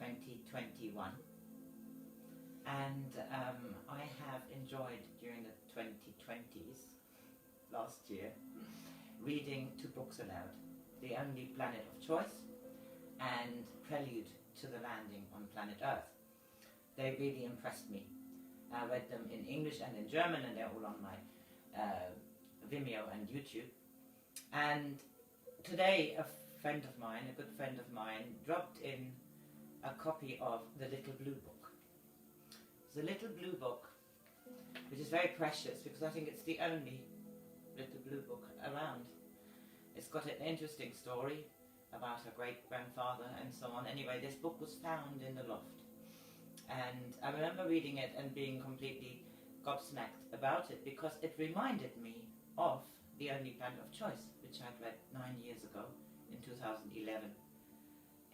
2021, and I have enjoyed during the 2020s, last year, reading 2 books aloud, The Only Planet of Choice and Prelude to the Landing on Planet Earth. They really impressed me. I read them in English and in German, and they're all on my Vimeo and YouTube. And today a friend of mine, a good friend of mine, dropped in a copy of The Little Blue Book. It's a little blue book, which is very precious because I think it's the only little blue book around. It's got an interesting story about her great-grandfather and so on. Anyway, this book was found in the loft. And I remember reading it and being completely gobsmacked about it because it reminded me of The Only Planet of Choice, which I'd read 9 years ago in 2011.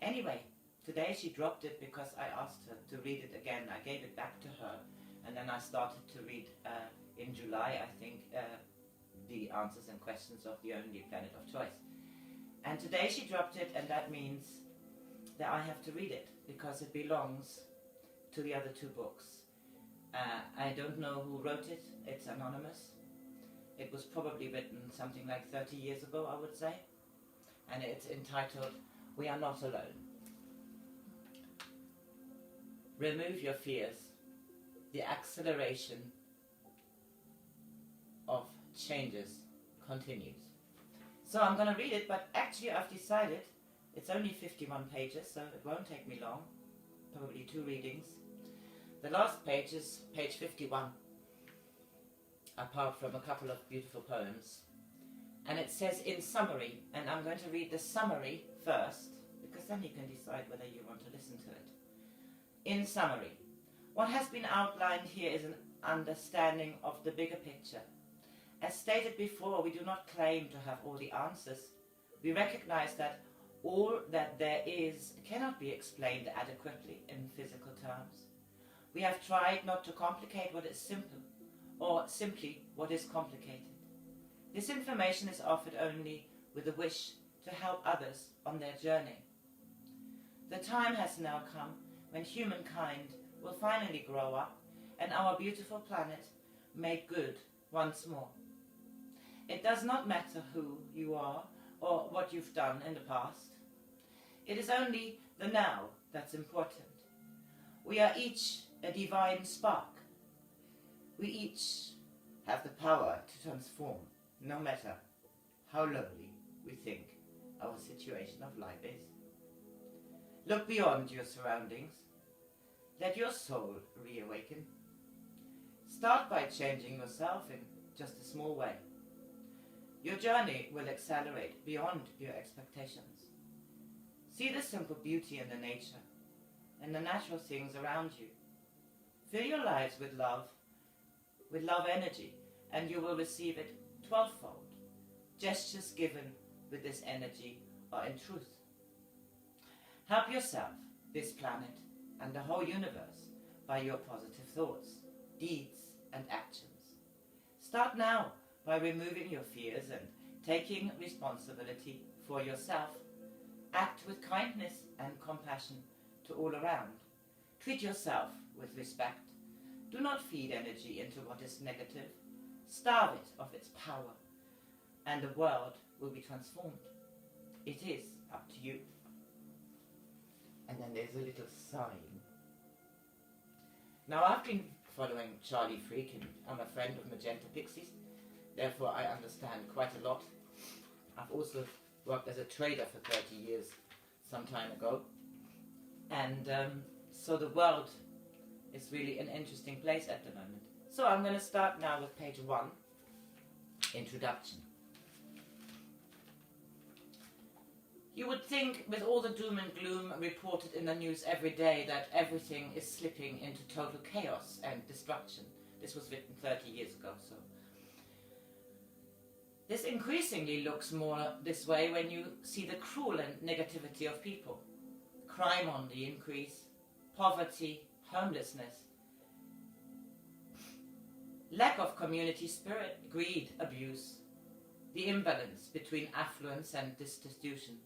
Anyway, today she dropped it because I asked her to read it again. I gave it back to her, and then I started to read in July, I think, the answers and questions of The Only Planet of Choice. And today she dropped it, and that means that I have to read it because it belongs to the other 2 books. I don't know who wrote it. It's anonymous. It was probably written something like 30 years ago, I would say. And it's entitled, We Are Not Alone. Remove your fears. The acceleration of changes continues. So I'm going to read it, but actually I've decided it's only 51 pages, so it won't take me long. Probably 2 readings. The last page is page 51, apart from a couple of beautiful poems. And it says in summary, and I'm going to read the summary first, because then you can decide whether you want to listen to it. In summary, what has been outlined here is an understanding of the bigger picture. As stated before, we do not claim to have all the answers. We recognize that all that there is cannot be explained adequately in physical terms. We have tried not to complicate what is simple, or simply what is complicated. This information is offered only with a wish to help others on their journey. The time has now come when humankind will finally grow up and our beautiful planet made good once more. It does not matter who you are or what you've done in the past. It is only the now that's important. We are each a divine spark. We each have the power to transform, no matter how lonely we think our situation of life is. Look beyond your surroundings. Let your soul reawaken. Start by changing yourself in just a small way. Your journey will accelerate beyond your expectations. See the simple beauty in the nature and the natural things around you. Fill your lives with love energy, and you will receive it 12-fold. Gestures given with this energy are in truth. Help yourself, this planet, and the whole universe by your positive thoughts, deeds, and actions. Start now by removing your fears and taking responsibility for yourself. Act with kindness and compassion to all around. Treat yourself with respect. Do not feed energy into what is negative. Starve it of its power, and the world will be transformed. It is up to you. And then there's a little sign. Now, I've been following Charlie Freak, and I'm a friend of Magenta Pixies, therefore I understand quite a lot. I've also worked as a trader for 30 years some time ago, and so the world is really an interesting place at the moment. So I'm going to start now with page 1, Introduction. You would think, with all the doom and gloom reported in the news every day, that everything is slipping into total chaos and destruction. This was written 30 years ago, so. This increasingly looks more this way when you see the cruel and negativity of people. Crime on the increase, poverty, homelessness, lack of community spirit, greed, abuse, the imbalance between affluence and destitution,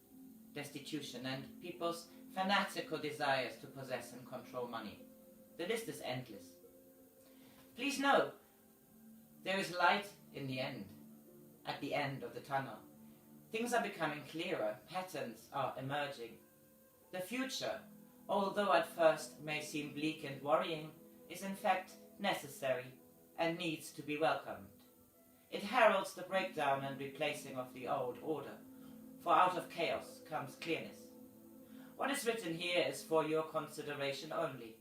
and people's fanatical desires to possess and control money. The list is endless. Please know, there is light in the end, at the end of the tunnel. Things are becoming clearer, patterns are emerging. The future, although at first may seem bleak and worrying, is in fact necessary and needs to be welcomed. It heralds the breakdown and replacing of the old order, for out of chaos comes clearness. What is written here is for your consideration only.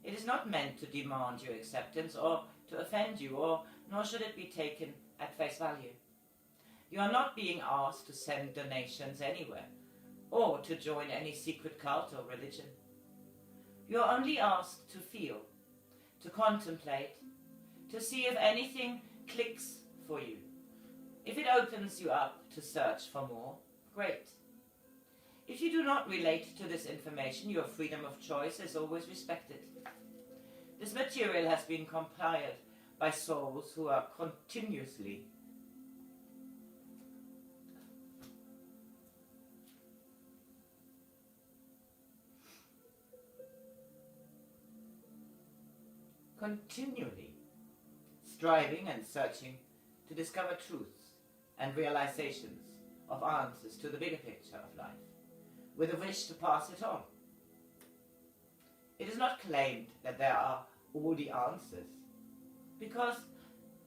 It is not meant to demand your acceptance or to offend you, nor should it be taken at face value. You are not being asked to send donations anywhere, or to join any secret cult or religion. You are only asked to feel, to contemplate, to see if anything clicks for you. If it opens you up to search for more, great. If you do not relate to this information, your freedom of choice is always respected. This material has been compiled by souls who are continuously striving and searching to discover truths and realizations of answers to the bigger picture of life, with a wish to pass it on. It is not claimed that there are all the answers, because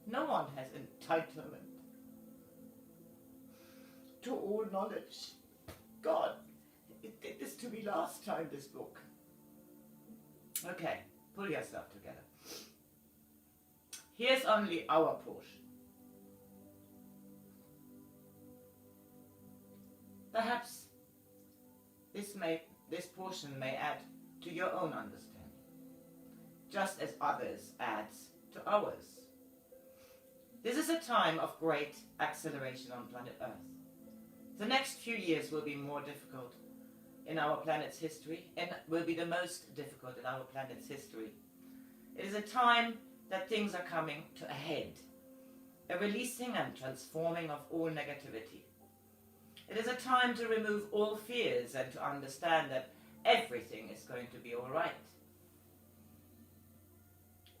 no one has entitlement to all knowledge. God, it did this to me last time, this book. Okay, pull yourself together. Here's only our portion. Perhaps this portion may add to your own understanding, just as others adds to ours. This is a time of great acceleration on planet Earth. The next few years will be more difficult in our planet's history, and will be the most difficult in our planet's history. It is a time that things are coming to a head, a releasing and transforming of all negativity. It is a time to remove all fears and to understand that everything is going to be all right.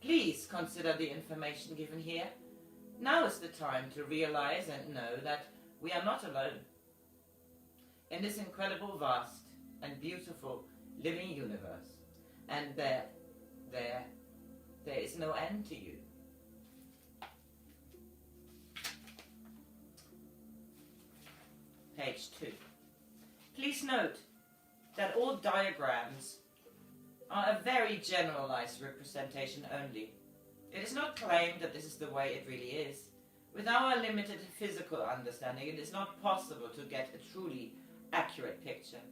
Please consider the information given here. Now is the time to realize and know that we are not alone. In this incredible, vast and beautiful living universe, and there is no end to you. Page 2. Please note that all diagrams are a very generalized representation only. It is not claimed that this is the way it really is. With our limited physical understanding, it is not possible to get a truly accurate picture.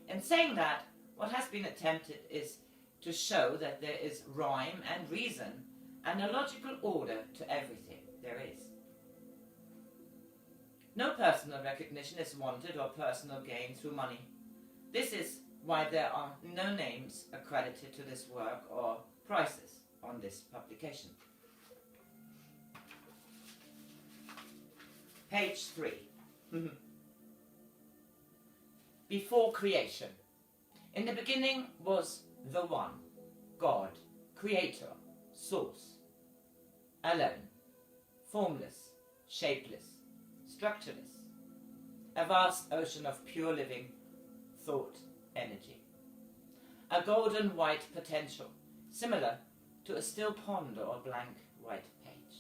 In saying that, what has been attempted is to show that there is rhyme and reason and a logical order to everything there is. No personal recognition is wanted or personal gain through money. This is why there are no names accredited to this work or prices on this publication. Page 3. Before creation. In the beginning was the One, God, Creator, Source, alone, formless, shapeless, structureless, a vast ocean of pure living thought energy, a golden white potential, similar to a still pond or a blank white page.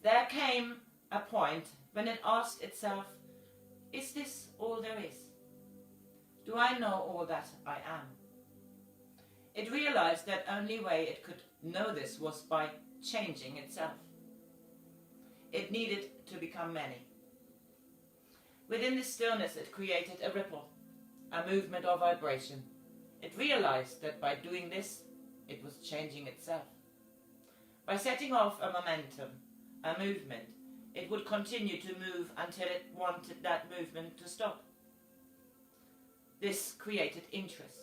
There came a point when it asked itself, is this all there is? Do I know all that I am? It realized that only way it could know this was by changing itself. It needed to become many. Within this stillness it created a ripple, a movement or vibration. It realized that by doing this, it was changing itself. By setting off a momentum, a movement, it would continue to move until it wanted that movement to stop. This created interest.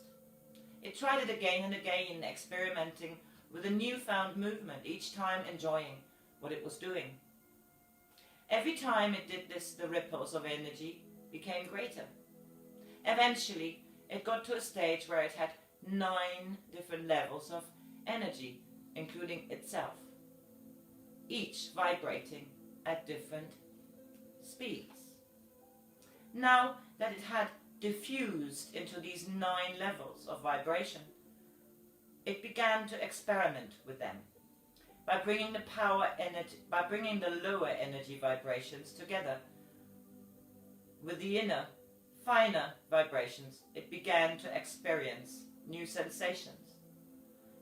It tried it again and again, experimenting with a newfound movement, each time enjoying what it was doing. Every time it did this, the ripples of energy became greater. Eventually, it got to a stage where it had 9 different levels of energy, including itself, each vibrating at different speeds. Now that it had diffused into these 9 levels of vibration, it began to experiment with them by bringing the lower energy vibrations together with the inner, finer vibrations. It began to experience new sensations.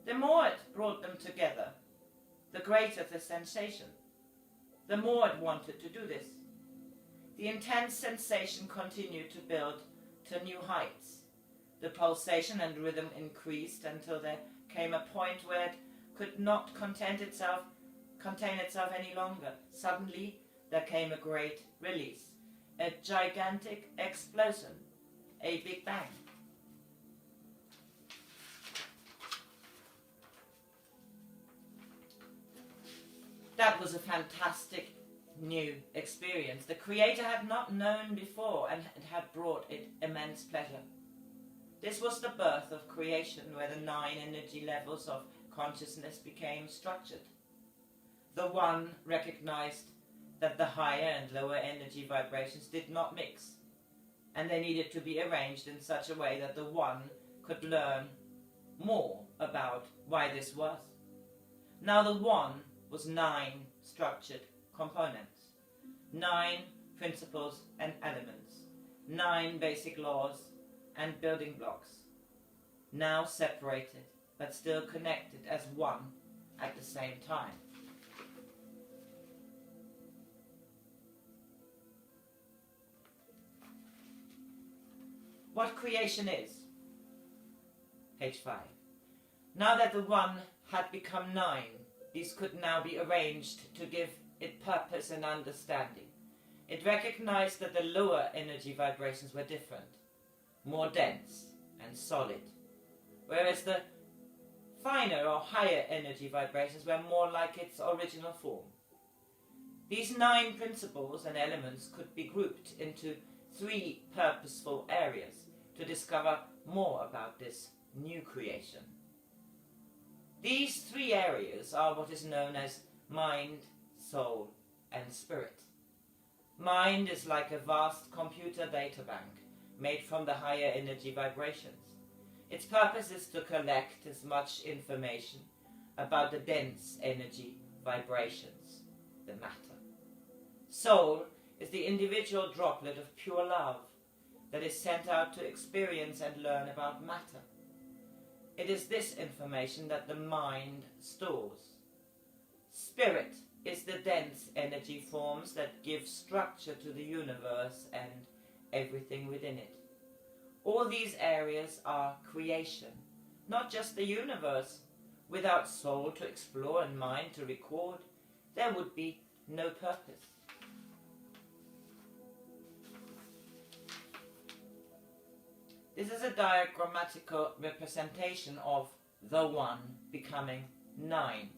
The more it brought them together, the greater the sensation. The more it wanted to do this. The intense sensation continued to build to new heights. The pulsation and rhythm increased until there came a point where it could not contain itself any longer. Suddenly there came a great release, a gigantic explosion, a big bang. That was a fantastic new experience the Creator had not known before, and it had brought it immense pleasure. This was the birth of creation, where the 9 energy levels of consciousness became structured. The One recognized that the higher and lower energy vibrations did not mix, and they needed to be arranged in such a way that the One could learn more about why this was. Now the One was 9 structured components, 9 principles and elements, 9 basic laws and building blocks, now separated but still connected as one at the same time. What creation is. Page 5. Now that the One had become 9, these could now be arranged to give it purpose and understanding. It recognized that the lower energy vibrations were different, more dense and solid, whereas the finer or higher energy vibrations were more like its original form. These 9 principles and elements could be grouped into 3 purposeful areas to discover more about this new creation. These 3 areas are what is known as mind, soul, and spirit. Mind is like a vast computer data bank made from the higher energy vibrations. Its purpose is to collect as much information about the dense energy vibrations, the matter. Soul is the individual droplet of pure love that is sent out to experience and learn about matter. It is this information that the mind stores. Spirit is the dense energy forms that give structure to the universe and everything within it. All these areas are creation, not just the universe. Without soul to explore and mind to record, there would be no purpose. This is a diagrammatical representation of the One becoming 9.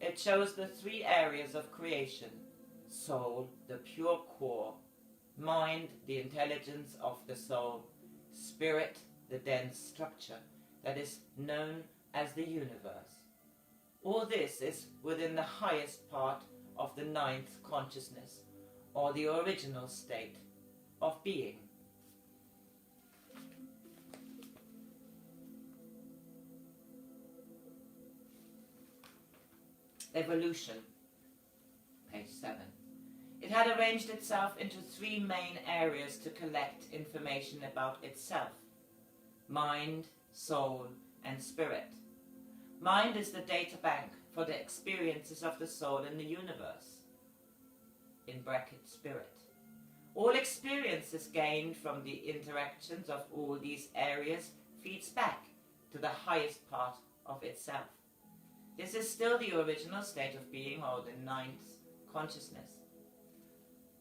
It shows the 3 areas of creation: soul, the pure core; mind, the intelligence of the soul; spirit, the dense structure that is known as the universe. All this is within the highest part of the 9th consciousness, or the original state of being. Evolution, page 7. It had arranged itself into 3 main areas to collect information about itself: mind, soul, and spirit. Mind is the data bank for the experiences of the soul in the universe, in bracket spirit. All experiences gained from the interactions of all these areas feeds back to the highest part of itself. This is still the original state of being, or the 9th consciousness.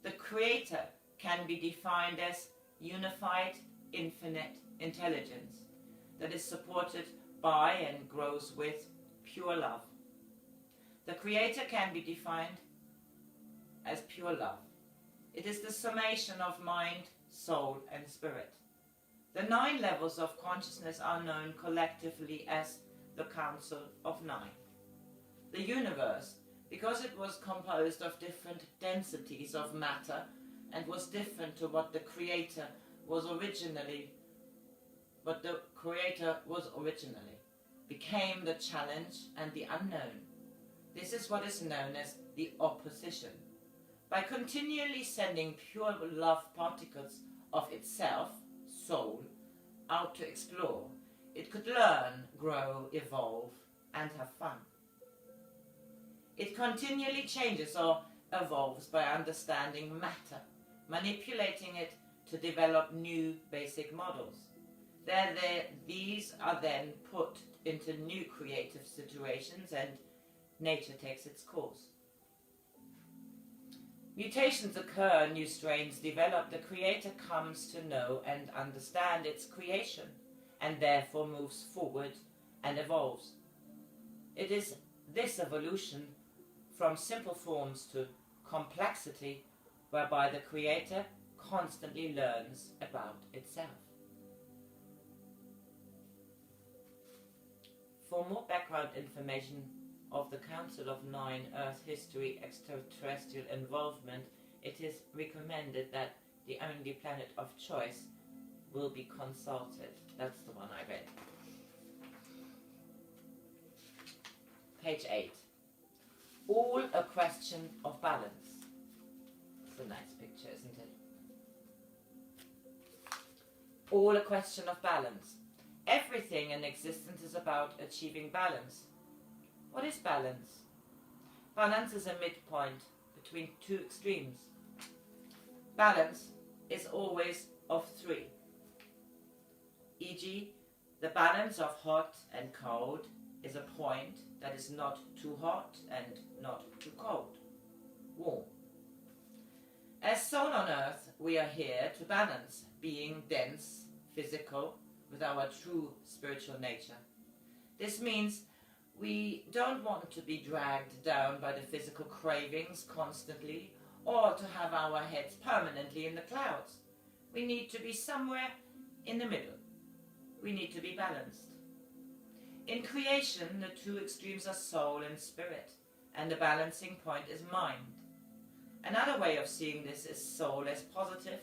The Creator can be defined as unified, infinite intelligence that is supported by and grows with pure love. The Creator can be defined as pure love. It is the summation of mind, soul, and spirit. The 9 levels of consciousness are known collectively as the Council of 9. The universe, because it was composed of different densities of matter and was different to what the Creator was originally, became the challenge and the unknown. This is what is known as the opposition. By continually sending pure love particles of itself, soul, out to explore, it could learn, grow, evolve, and have fun. It continually changes or evolves by understanding matter, manipulating it to develop new basic models. These are then put into new creative situations and nature takes its course. Mutations occur, new strains develop, the Creator comes to know and understand its creation and therefore moves forward and evolves. It is this evolution from simple forms to complexity whereby the Creator constantly learns about itself. For more background information of the Council of 9 Earth history, extraterrestrial involvement, it is recommended that the only planet of choice will be consulted. That's the one I read. Page 8. All a question of balance. It's a nice picture, isn't it? All a question of balance. Everything in existence is about achieving balance. What is balance? Balance is a midpoint between two extremes. Balance is always of 3. E.g., the balance of hot and cold is a point that is not too hot and not too cold. Warm. As soul on earth, we are here to balance being dense, physical, with our true spiritual nature. This means we don't want to be dragged down by the physical cravings constantly or to have our heads permanently in the clouds. We need to be somewhere in the middle. We need to be balanced. In creation, the two extremes are soul and spirit, and the balancing point is mind. Another way of seeing this is soul as positive,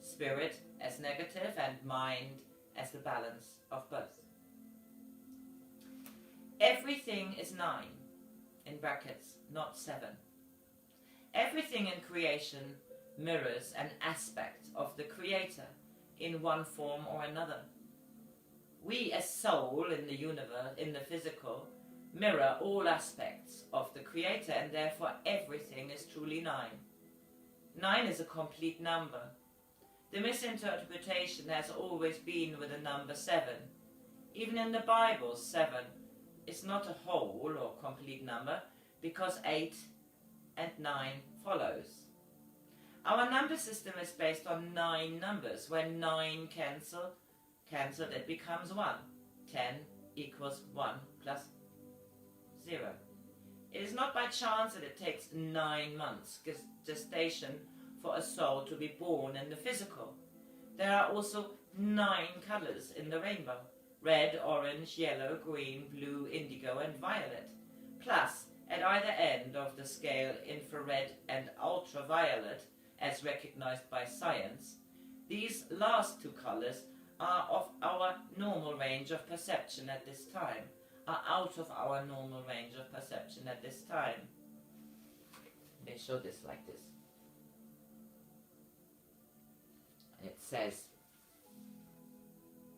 spirit as negative, and mind as the balance of both. Everything is 9, in brackets, not 7. Everything in creation mirrors an aspect of the Creator in one form or another. We as soul in the universe, in the physical, mirror all aspects of the Creator, and therefore everything is truly 9. 9 is a complete number. The misinterpretation has always been with the number 7. Even in the Bible, 7 is not a whole or complete number because 8 and 9 follows. Our number system is based on 9 numbers. When 9 cancelled, it becomes 1. 10 equals 1 plus 0. It is not by chance that it takes 9 months gestation for a soul to be born in the physical. There are also 9 colors in the rainbow: red, orange, yellow, green, blue, indigo, and violet. Plus, at either end of the scale, infrared and ultraviolet, as recognized by science, these last 2 colors are of our normal range of perception at this time, are out of our normal range of perception at this time. They show this like this. It says,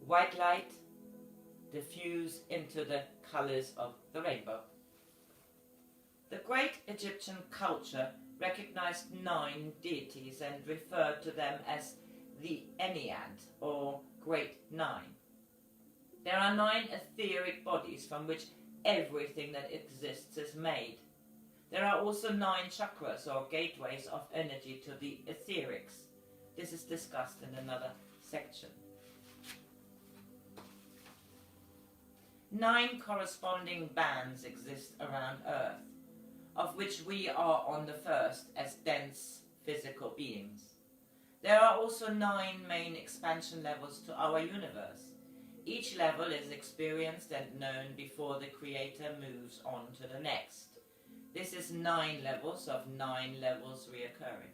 white light diffuse into the colors of the rainbow. The great Egyptian culture recognized 9 deities and referred to them as the Ennead, or Great 9. There are 9 etheric bodies from which everything that exists is made. There are also 9 chakras, or gateways of energy to the etherics. This is discussed in another section. 9 corresponding bands exist around Earth, of which we are on the first as dense physical beings. There are also 9 main expansion levels to our universe. Each level is experienced and known before the Creator moves on to the next. This is 9 levels of 9 levels reoccurring.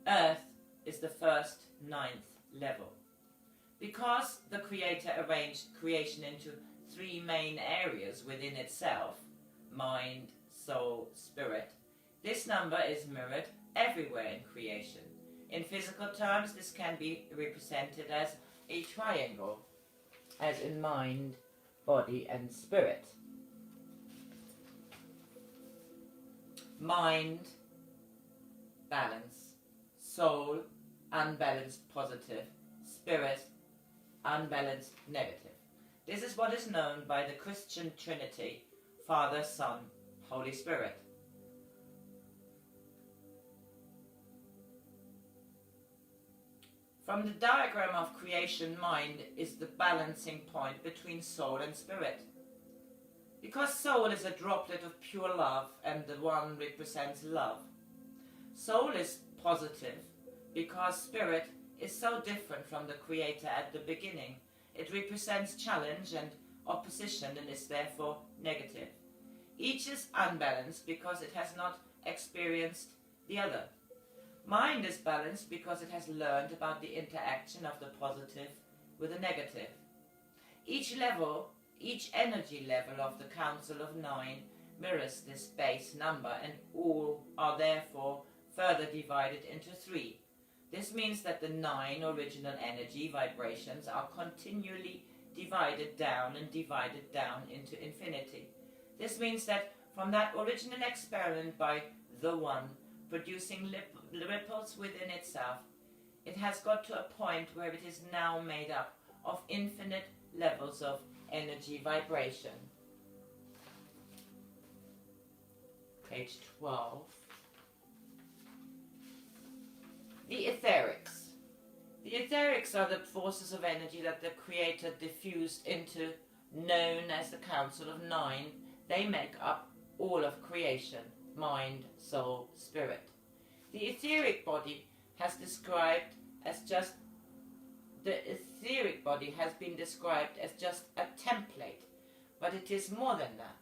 Earth is the first 9th level. Because the Creator arranged creation into 3 main areas within itself, mind, soul, spirit, this number is mirrored everywhere in creation. In physical terms, this can be represented as a triangle, as in mind, body, and spirit. Mind, balance. Soul, unbalanced positive. Spirit, unbalanced negative. This is what is known by the Christian Trinity, Father, Son, Holy Spirit. From the diagram of creation, mind is the balancing point between soul and spirit. Because soul is a droplet of pure love and the one represents love. Soul is positive because spirit is so different from the Creator at the beginning. It represents challenge and opposition and is therefore negative. Each is unbalanced because it has not experienced the other. Mind is balanced because it has learned about the interaction of the positive with the negative. Each energy level of the Council of 9 mirrors this base number, and all are therefore further divided into 3. This means that the 9 original energy vibrations are continually divided down into infinity. This means that from that original experiment by the One, producing ripples within itself, it has got to a point where it is now made up of infinite levels of energy vibration. Page 12. The etherics. The etherics are the forces of energy that the Creator diffused into, known as the Council of 9. They make up all of creation, mind, soul, spirit. The etheric body has been described as just a template, but it is more than that,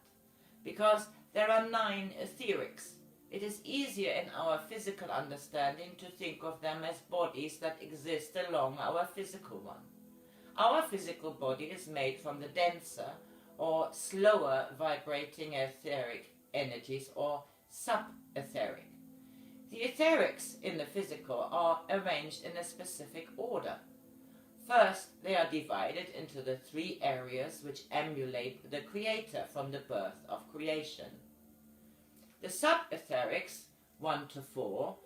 because there are 9 etherics. It is easier in our physical understanding to think of them as bodies that exist along our physical one. Our physical body is made from the denser or slower vibrating etheric energies, or sub-etheric. The etherics in the physical are arranged in a specific order. First, they are divided into the 3 areas which emulate the Creator from the birth of creation. The sub-etherics, 1 to 4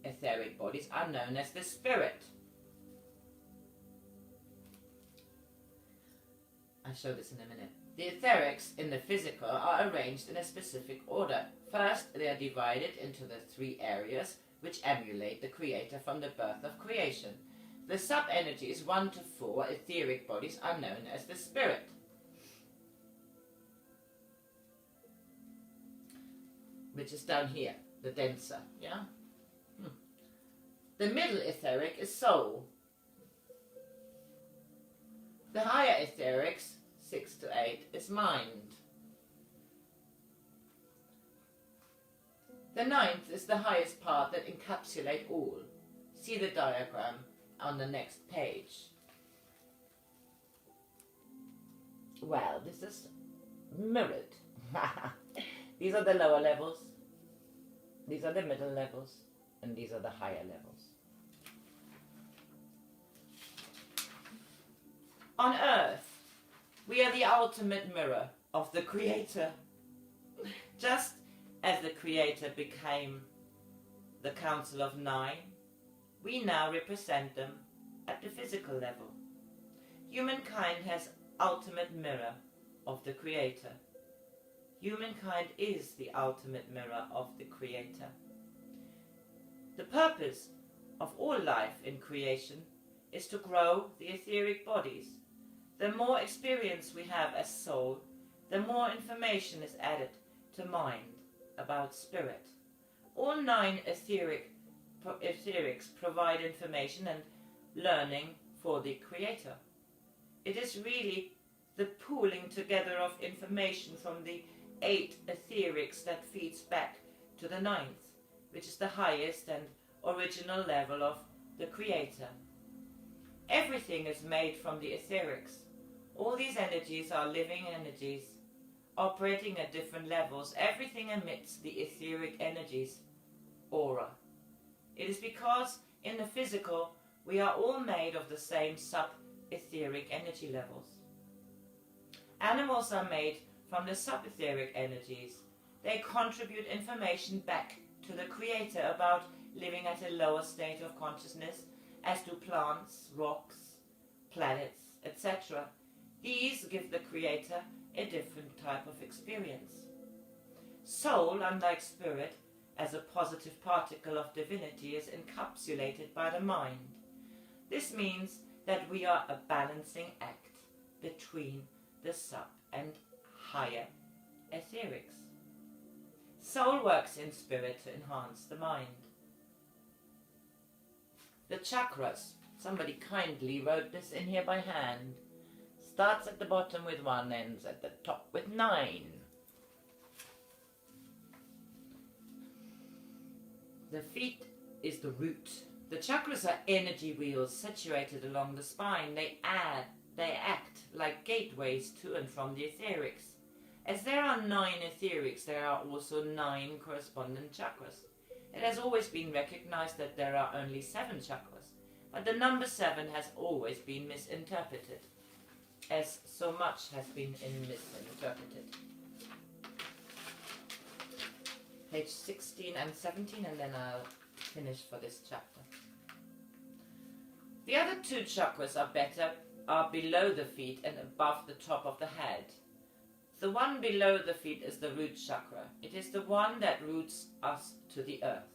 etheric bodies, are known as the spirit. I'll show this in a minute. The etherics in the physical are arranged in a specific order. First, they are divided into the 3 areas which emulate the Creator from the birth of creation. The sub-energies 1 to 4 etheric bodies are known as the spirit. Which is down here, the denser, yeah? The middle etheric is soul. The higher etherics, 6 to 8, is mind. The 9th is the highest part that encapsulates all. See the diagram on the next page. Well, this is mirrored. These are the lower levels, these are the middle levels, and these are the higher levels. On Earth, we are the ultimate mirror of the Creator. Just as the Creator became the Council of 9, we now represent them at the physical level. Humankind has ultimate mirror of the Creator. Humankind is the ultimate mirror of the Creator. The purpose of all life in creation is to grow the etheric bodies. The more experience we have as soul, the more information is added to mind about spirit. All 9 etheric etherics provide information and learning for the creator. It is really the pooling together of information from the 8 etherics that feeds back to the 9th, which is the highest and original level of the creator. Everything is made from the etherics. All these energies are living energies, operating at different levels. Everything emits the etheric energies, aura. It is because in the physical we are all made of the same sub-etheric energy levels. Animals are made from the sub-etheric energies. They contribute information back to the creator about living at a lower state of consciousness, as do plants, rocks, planets, etc. These give the creator a different type of experience. Soul, unlike spirit, as a positive particle of divinity, is encapsulated by the mind. This means that we are a balancing act between the sub and higher etherics. Soul works in spirit to enhance the mind. The chakras, somebody kindly wrote this in here by hand, starts at the bottom with 1, ends at the top with 9. The feet is the root. The chakras are energy wheels situated along the spine. They act like gateways to and from the etherics. As there are 9 etherics, there are also 9 correspondent chakras. It has always been recognized that there are only 7 chakras, but the number 7 has always been misinterpreted, as so much has been misinterpreted. Page 16 and 17, and then I'll finish for this chapter. The other 2 chakras are below the feet and above the top of the head. The one below the feet is the root chakra. It is the one that roots us to the earth.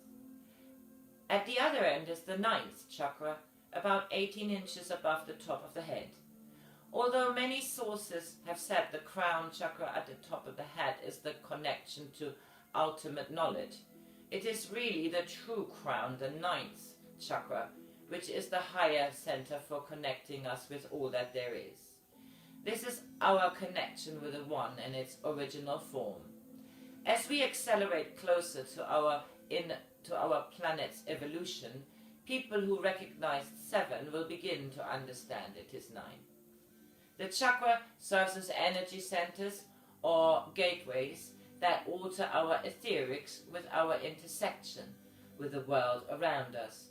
At the other end is the 9th chakra, about 18 inches above the top of the head. Although many sources have said the crown chakra at the top of the head is the connection to ultimate knowledge, it is really the true crown, the 9th chakra, which is the higher center for connecting us with all that there is. This is our connection with the One in its original form. As we accelerate closer to our planet's evolution, people who recognize 7 will begin to understand it is 9. The chakra serves as energy centers or gateways that alter our etherics with our intersection with the world around us.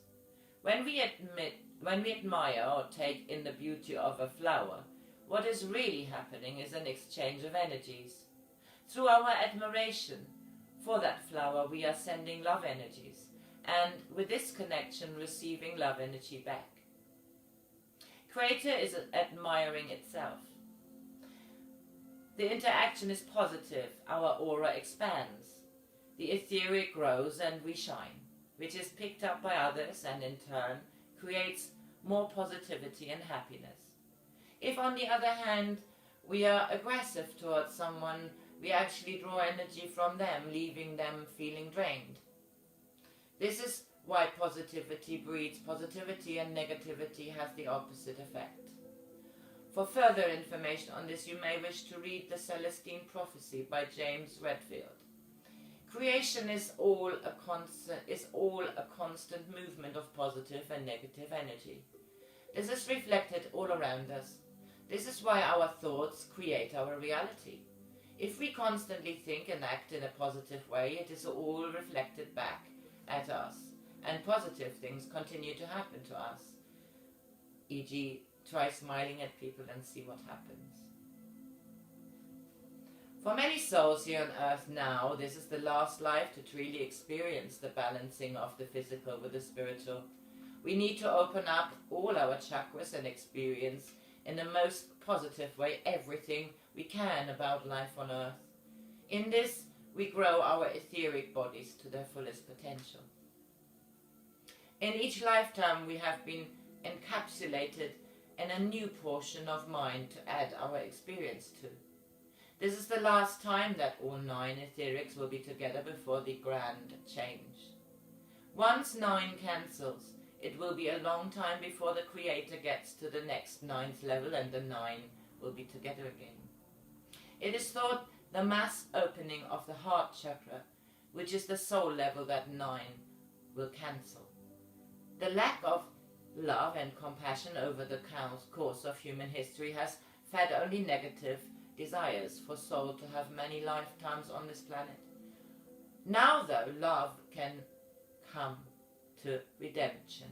When we admire or take in the beauty of a flower, what is really happening is an exchange of energies. Through our admiration for that flower, we are sending love energies, and with this connection, receiving love energy back. Creator is admiring itself. The interaction is positive, our aura expands. The etheric grows and we shine, which is picked up by others and in turn creates more positivity and happiness. If on the other hand we are aggressive towards someone, we actually draw energy from them, leaving them feeling drained. This is why positivity breeds positivity and negativity has the opposite effect. For further information on this, you may wish to read The Celestine Prophecy by James Redfield. Creation is all a constant movement of positive and negative energy. This is reflected all around us. This is why our thoughts create our reality. If we constantly think and act in a positive way, it is all reflected back at us, and positive things continue to happen to us. E.g., try smiling at people and see what happens. For many souls here on earth now, this is the last life to truly experience the balancing of the physical with the spiritual. We need to open up all our chakras and experience in the most positive way everything we can about life on earth. In this, we grow our etheric bodies to their fullest potential. In each lifetime, we have been encapsulated in a new portion of mind to add our experience to. This is the last time that all 9 etherics will be together before the grand change. Once 9 cancels, it will be a long time before the creator gets to the next 9th level and the 9 will be together again. It is thought the mass opening of the heart chakra, which is the soul level that 9 will cancel. The lack of love and compassion over the course of human history has fed only negative desires for soul to have many lifetimes on this planet. Now, though, love can come to redemption.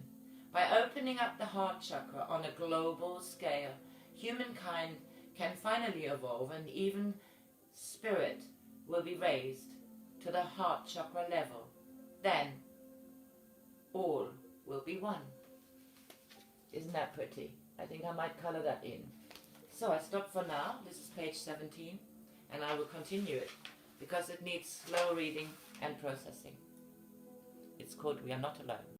By opening up the heart chakra on a global scale, humankind can finally evolve, and even spirit will be raised to the heart chakra level. Then all will be one. Isn't that pretty? I think I might color that in. So I stop for now. This is page 17, and I will continue it because it needs slow reading and processing. It's called We Are Not Alone.